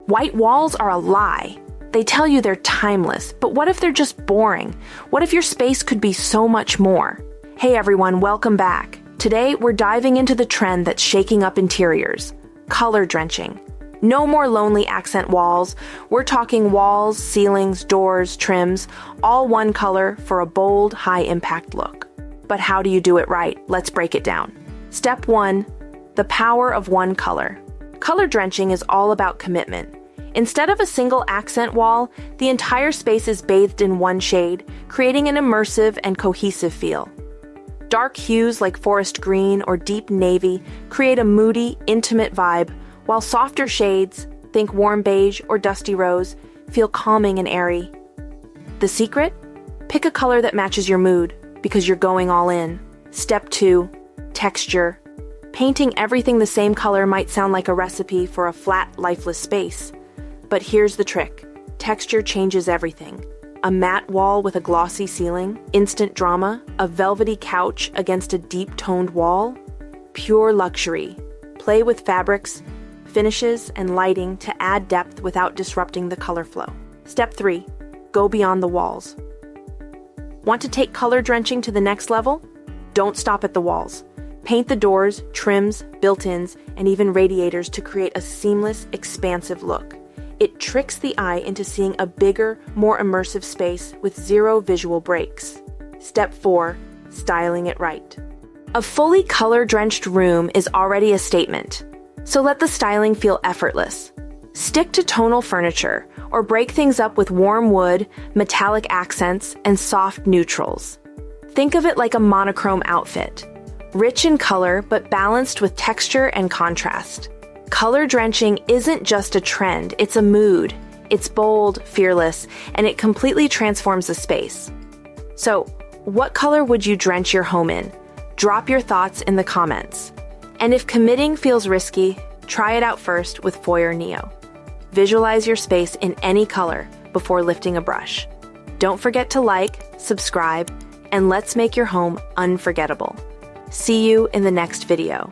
White walls are a lie. They tell you they're timeless, but what if they're just boring? What if your space could be so much more? Hey everyone, welcome back. Today, we're diving into the trend that's shaking up interiors: color drenching. No more lonely accent walls. We're talking walls, ceilings, doors, trims, all one color for a bold, high-impact look. But how do you do it right? Let's break it down. Step 1, the power of one color. Color drenching is all about commitment. Instead of a single accent wall, the entire space is bathed in one shade, creating an immersive and cohesive feel. Dark hues like forest green or deep navy create a moody, intimate vibe, while softer shades, think warm beige or dusty rose, feel calming and airy. The secret? Pick a color that matches your mood, because you're going all in. Step 2, texture. Painting everything the same color might sound like a recipe for a flat, lifeless space. But here's the trick. Texture changes everything. A matte wall with a glossy ceiling, instant drama, a velvety couch against a deep-toned wall. Pure luxury. Play with fabrics, finishes, and lighting to add depth without disrupting the color flow. Step 3, go beyond the walls. Want to take color drenching to the next level? Don't stop at the walls. Paint the doors, trims, built-ins, and even radiators to create a seamless, expansive look. It tricks the eye into seeing a bigger, more immersive space with zero visual breaks. Step 4, styling it right. A fully color-drenched room is already a statement, so let the styling feel effortless. Stick to tonal furniture, or break things up with warm wood, metallic accents, and soft neutrals. Think of it like a monochrome outfit. Rich in color, but balanced with texture and contrast. Color drenching isn't just a trend, it's a mood. It's bold, fearless, and it completely transforms the space. So, what color would you drench your home in? Drop your thoughts in the comments. And if committing feels risky, try it out first with Foyr Neo. Visualize your space in any color before lifting a brush. Don't forget to like, subscribe, and let's make your home unforgettable. See you in the next video.